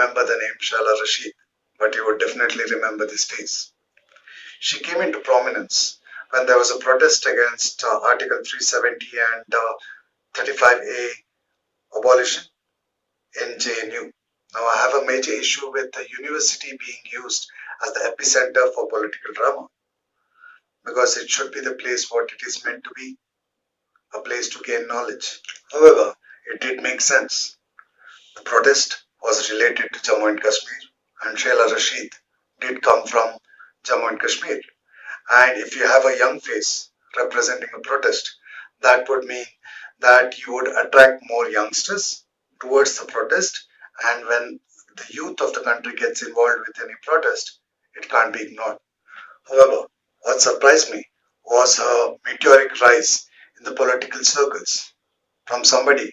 remember the name Shehla Rashid, but you would definitely remember this face. She came into prominence when there was a protest against Article 370 and 35A abolition in JNU. Now, I have a major issue with the university being used as the epicenter for political drama, because it should be the place what it is meant to be, a place to gain knowledge. However, it did make sense. The protest was related to Jammu and Kashmir, and Shehla Rashid did come from Jammu and Kashmir. And if you have a young face representing a protest, that would mean that you would attract more youngsters towards the protest. And when the youth of the country gets involved with any protest, it can't be ignored. However, what surprised me was her meteoric rise in the political circles from somebody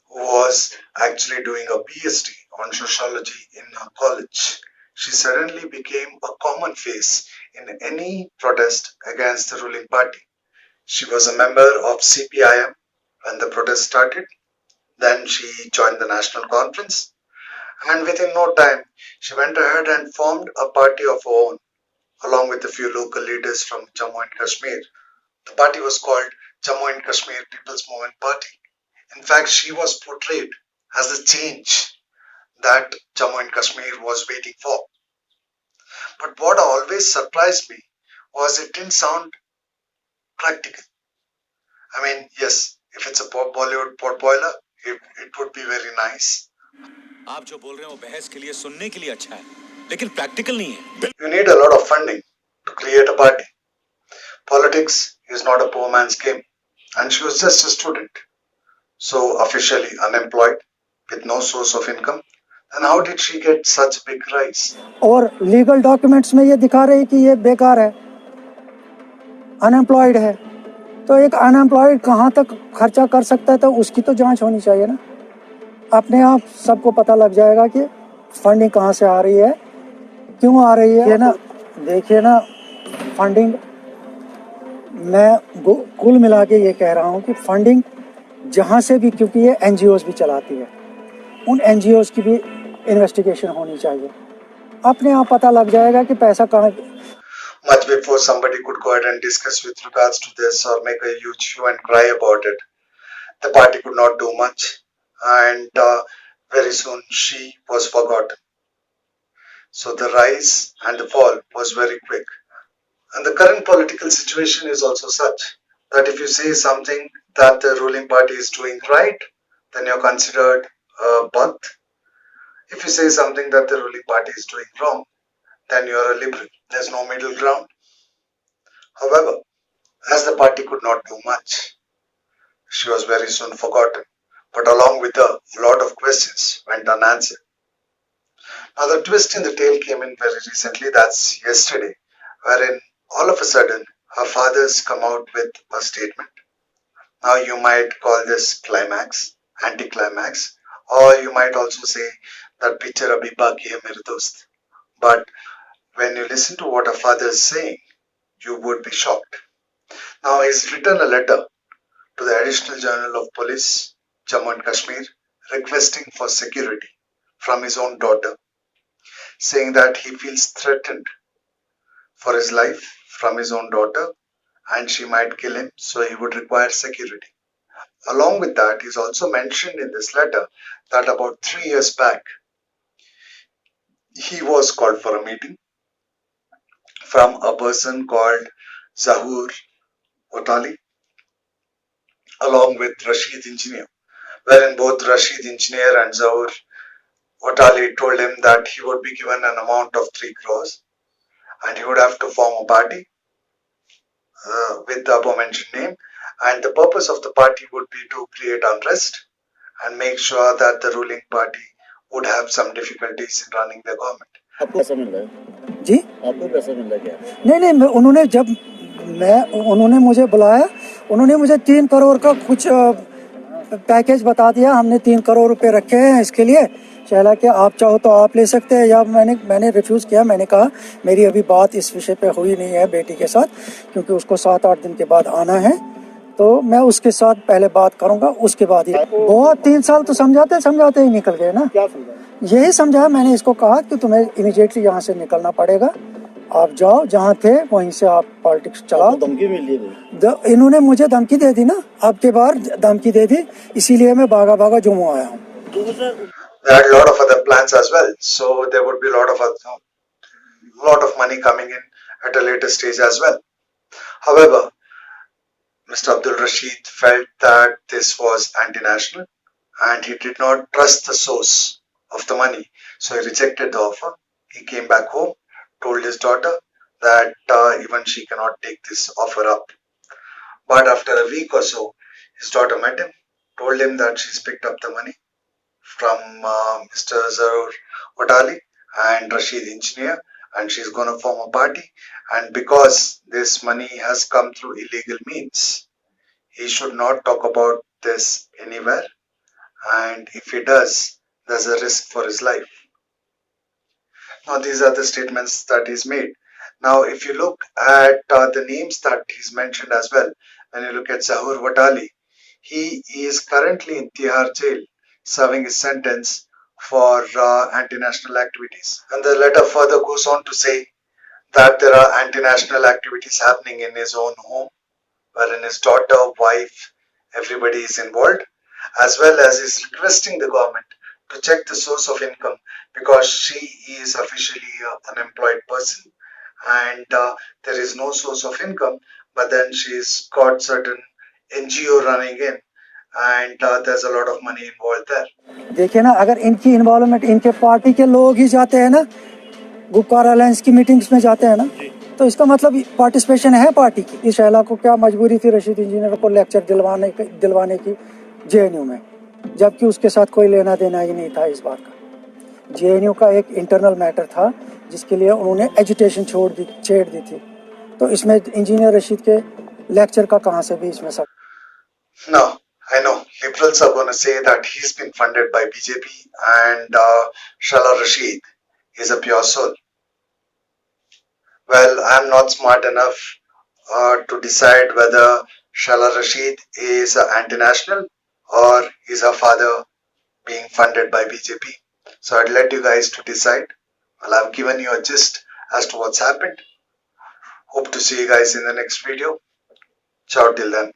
who was actually doing a PhD on sociology in her college. She suddenly became a common face in any protest against the ruling party. She was a member of CPIM when the protest started. Then she joined the national conference, and within no time, she went ahead and formed a party of her own, along with a few local leaders from Jammu and Kashmir. The party was called Jammu and Kashmir People's Movement Party. In fact, she was portrayed as the change that Jammu and Kashmir was waiting for. But what always surprised me was it didn't sound practical. I mean, yes, if it's a Bollywood pot boiler, it would be very nice. आप जो बोल रहे हो बहस के लिए सुनने के लिए अच्छा है, लेकिन प्रैक्टिकल नहीं है. You need a lot of funding to create a party. Politics is not a poor man's game, and she was just a student, so officially unemployed with no source of income. And how did she get such big rise? और legal documents में ये दिखा रहे कि ये बेकार है, unemployed है. तो एक अनएम्प्लॉयड कहाँ तक खर्चा कर सकता है, तो उसकी तो जांच होनी चाहिए ना. अपने आप सबको पता लग जाएगा कि फंडिंग कहाँ से आ रही है, क्यों आ रही है. ये ना देखिए ना, फंडिंग मैं कुल मिला के ये कह रहा हूँ कि फंडिंग जहाँ से भी, क्योंकि ये एनजीओज भी चलाती है, उन एनजीओज की भी इन्वेस्टिगेशन होनी चाहिए. अपने आप पता लग जाएगा कि पैसा कहाँ. Much before somebody could go ahead and discuss with regards to this or make a huge hue and cry about it, the party could not do much, and very soon she was forgotten. So the rise and the fall was very quick. And the current political situation is also such that if you say something that the ruling party is doing right, then you're considered a butt. If you say something that the ruling party is doing wrong, then you're a liberal. There's no middle ground. However, as the party could not do much, she was very soon forgotten. But along with her, a lot of questions went unanswered. Now the twist in the tale came in very recently, that's yesterday, wherein all of a sudden her fathers come out with a statement. Now you might call this climax, anticlimax, or you might also say that picture abhi baki hai mere dost. But when you listen to what her father is saying, you would be shocked. Now he's written a letter to the Additional General of Police, Jammu and Kashmir, requesting for security from his own daughter, saying that he feels threatened for his life from his own daughter and she might kill him, so he would require security. Along with that, he's also mentioned in this letter that about 3 years back, he was called for a meeting from a person called Zahoor Otali, along with Rashid Engineer, wherein both Rashid Engineer and Zahoor Otali told him that he would be given an amount of 3 crores and he would have to form a party with the above mentioned name, and the purpose of the party would be to create unrest and make sure that the ruling party would have some difficulties in running the government. आपको पैसा मिल रहा है जी? आपको पैसा मिल रहा है क्या? नहीं, उन्होंने मुझे बुलाया, उन्होंने मुझे 3 करोड़ का कुछ पैकेज बता दिया. हमने 3 करोड़ रुपए रखे हैं इसके लिए. शहला कि आप चाहो तो आप ले सकते हैं, या मैंने रिफ्यूज़ किया. मैंने कहा मेरी अभी बात इस विषय पे हुई नहीं है बेटी के साथ, क्योंकि उसको 7-8 दिन के बाद आना है, तो मैं उसके साथ पहले बात करूंगा, उसके बाद ही. बहुत 3 साल तो समझाते ही निकल गए ना. क्या समझा? यही समझाया मैंने इसको, कहा कि तुम्हें इमीडिएटली यहाँ से निकलना पड़ेगा, आप जाओ जहाँ थे वहीं से आप पॉलिटिक्स चलाओ। आपको धमकी मिली है? इन्होंने मुझे धमकी दे दी ना, आपके बार धमकी दे दी, इसीलिए मैं भागा भागा जम्मू आया हूँ। They had a lot of other plans as well, so there would be a lot of money coming in at a later stage as well. However, Mr. Abdul Rashid felt that this was anti-national and he did not trust the source of the money, so he rejected the offer. He came back home, told his daughter that even she cannot take this offer up. But after a week or so, his daughter met him, told him that she's picked up the money from Mr. Zarur Watali and Rashid Engineer, and she's going to form a party. And because this money has come through illegal means, he should not talk about this anywhere. And if he does, there's a risk for his life. Now, these are the statements that he's made. Now, if you look at the names that he's mentioned as well, when you look at Zahur Watali, he is currently in Tihar jail serving his sentence for anti-national activities. And the letter further goes on to say that there are anti-national activities happening in his own home, wherein his daughter, wife, everybody is involved, as well as is requesting the government to check the source of income because she is officially an unemployed person and there is no source of income, but then she's got certain NGO running in and there's a lot of money involved there. देखिए ना, अगर इनकी involvement, इनके party के लोग ही जाते हैं ना, गुप्कार अलायंस की मीटिंग्स में जाते हैं ना, तो इसका मतलब पार्टिसिपेशन है पार्टी की। इस शहला को क्या मजबूरी थी रशीद इंजीनियर को लेक्चर दिलवाने की जेएनयू में, जबकि उसके साथ कोई लेना देना ही नहीं था इस बात का। जेएनयू का एक इंटरनल मैटर था जिसके लिए उन्होंने एजुटेशन छेड़ दी थी, तो इसमें इंजीनियर रशीद के लेक्चर का कहाँ से भी इसमें सब। Now, I know liberals are going to say that he's been funded by BJP and Shehla Rashid is a pure soul. Well, I'm not smart enough to decide whether Shehla Rashid is anti-national or is her father being funded by BJP. So I'd let you guys to decide. Well, I've given you a gist as to what's happened. Hope to see you guys in the next video. Ciao till then.